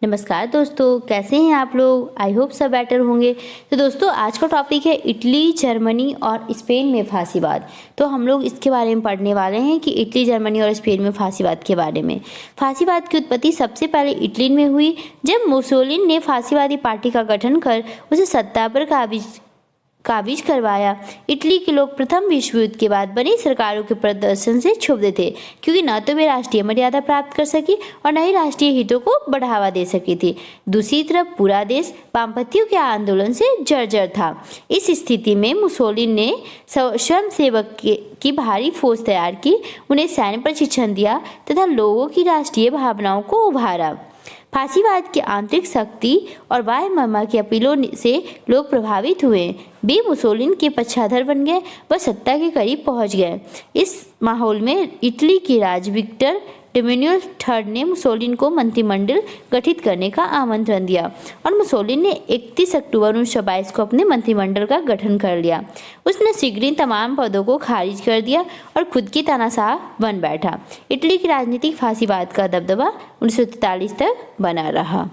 नमस्कार दोस्तों, कैसे हैं आप लोग। आई होप सब बेटर होंगे। तो दोस्तों, आज का टॉपिक है इटली, जर्मनी और स्पेन में फांसीवाद। तो हम लोग इसके बारे में पढ़ने वाले हैं कि इटली, जर्मनी और स्पेन में फांसीवाद के बारे में। फांसीवाद की उत्पत्ति सबसे पहले इटली में हुई, जब मुसोलिनी ने फांसीवादी पार्टी का गठन कर उसे सत्ता पर काबिज करवाया। इटली के लोग प्रथम विश्व युद्ध के बाद बनी सरकारों के प्रदर्शन से क्षुब्ध थे, क्योंकि न तो वे राष्ट्रीय मर्यादा प्राप्त कर सकी और न ही राष्ट्रीय हितों को बढ़ावा दे सकी थी। दूसरी तरफ पूरा देश वामपंथियों के आंदोलन से जर्जर था। इस स्थिति में मुसोलिनी ने स्वयंसेवक की भारी फौज तैयार की, उन्हें सैन्य प्रशिक्षण दिया तथा लोगों की राष्ट्रीय भावनाओं को उभारा। फांसीवाद की आंतरिक शक्ति और बाह्य मर्म की अपीलों से लोग प्रभावित हुए। वे मुसोलिनी के पक्षधर बन गए व सत्ता के करीब पहुंच गए। इस माहौल में इटली के राजा विक्टर एमेनुएल III ने मुसोलिनी को मंत्रिमंडल गठित करने का आमंत्रण दिया और मुसोलिनी ने 31 अक्टूबर 1922 को अपने मंत्रिमंडल का गठन कर लिया। उसने शीघ्र ही तमाम पदों को खारिज कर दिया और खुद की तानाशाह बन बैठा। इटली की राजनीतिक फांसीवाद का दबदबा 1943 तक बना रहा।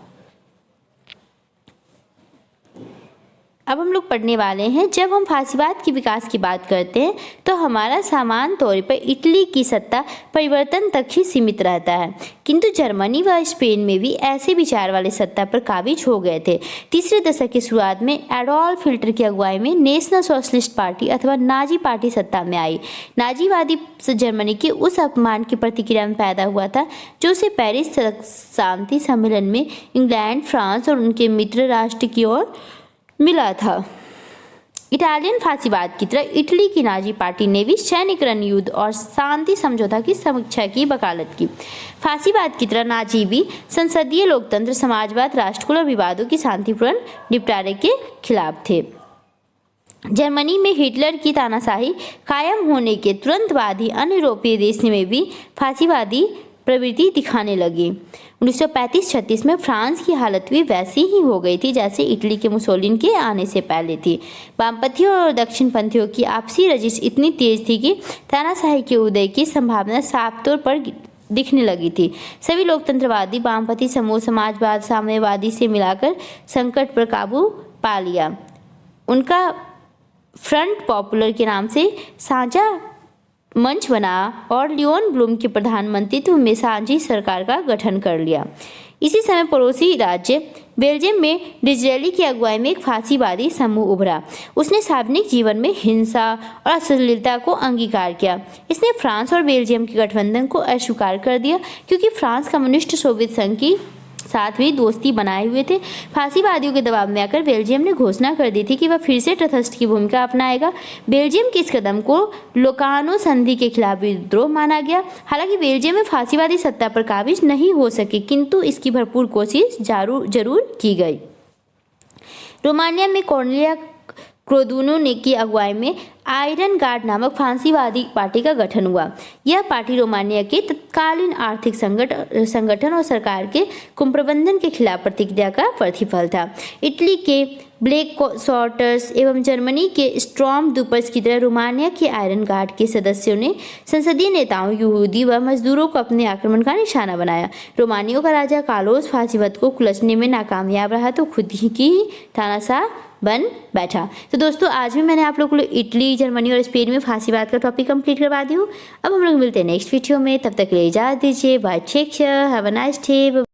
अब हम लोग पढ़ने वाले हैं, जब हम फांसीवाद के विकास की बात करते हैं तो हमारा सामान्य तौर पर इटली की सत्ता परिवर्तन तक ही सीमित रहता है, किंतु जर्मनी व स्पेन में भी ऐसे विचार वाले सत्ता पर काबिज हो गए थे। तीसरे दशक की शुरुआत में एडोल्फ हिटलर की अगुवाई में नेशनल सोशलिस्ट पार्टी अथवा नाजी पार्टी सत्ता में आई। नाजीवादी जर्मनी के उस अपमान की प्रतिक्रिया में पैदा हुआ था जो उसे पेरिस शांति सम्मेलन में इंग्लैंड, फ्रांस और उनके मित्र राष्ट्र की ओर मिला था। इटालियन फांसीवाद की तरह इटली की नाजी पार्टी ने भी सैनिक रणयुद्ध और शांति समझौता की समीक्षा की वकालत की। फांसीवाद की तरह नाजी भी संसदीय लोकतंत्र, समाजवाद, राष्ट्रकुल और विवादों की शांतिपूर्ण निपटारे के खिलाफ थे। जर्मनी में हिटलर की तानाशाही कायम होने के तुरंत बाद ही अन्य यूरोपीय देश में भी फांसीवादी प्रवृत्ति दिखाने लगी। 1935-36 में फ्रांस की हालत भी वैसी ही हो गई थी जैसे इटली के मुसोलिनी के आने से पहले थी। वामपंथियों और दक्षिणपंथियों की आपसी रंजिश इतनी तेज थी कि तानाशाही के उदय की संभावना साफ तौर पर दिखने लगी थी। सभी लोकतंत्रवादी वामपंथी समूह समाजवाद, साम्यवादी से मिलाकर संकट पर काबू पा लिया। उनका फ्रंट पॉपुलर के नाम से साझा मंच बना और लियोन ब्लूम के प्रधानमंत्रित्व में साझी सरकार का गठन कर लिया। इसी समय पड़ोसी राज्य बेल्जियम में डिज़रेली की अगुवाई में एक फांसीवादी समूह उभरा। उसने सार्वजनिक जीवन में हिंसा और अश्लीलता को अंगीकार किया। इसने फ्रांस और बेल्जियम के गठबंधन को अस्वीकार कर दिया, क्योंकि फ्रांस कम्युनिस्ट सोवियत संघ की साथ भी दोस्ती बनाए हुए थे। फांसीवादियों के दबाव में आकर बेल्जियम ने घोषणा कर दी थी कि वह फिर से तटस्थ की भूमिका अपनाएगा। बेल्जियम के इस कदम को लोकानो संधि के खिलाफ विद्रोह माना गया। हालांकि बेल्जियम में फांसीवादी सत्ता पर काबिज नहीं हो सके, किंतु इसकी भरपूर कोशिश जरूर की गई। रोमानिया में कॉर्नेलिया क्रोदुनो ने की अगुवाई में आयरन गार्ड नामक फांसीवादी पार्टी का गठन हुआ। यह पार्टी रोमानिया के तत्कालीन आर्थिक संगठन और सरकार के कुप्रबंधन के खिलाफ प्रतिक्रिया का प्रतिफल था। इटली के ब्लैक सॉर्टर्स एवं जर्मनी के स्ट्रॉम डूपर्स की तरह रोमानिया के आयरन गार्ड के सदस्यों ने संसदीय नेताओं, यहूदी व मजदूरों को अपने आक्रमण का निशाना बनाया। रोमानियों का राजा कार्लोस फांसीवाद को कुचलने में नाकामयाब रहा तो खुद ही की तानाशाह बन बैठा। तो दोस्तों, आज भी मैंने आप लोगों को इटली, जर्मनी और स्पेन में फांसीवाद का टॉपिक कंप्लीट करवा दी हूँ। अब हम लोग मिलते हैं नेक्स्ट वीडियो में। तब तक के लिए इजाज़त दीजिए। Bye, take care, have a nice day.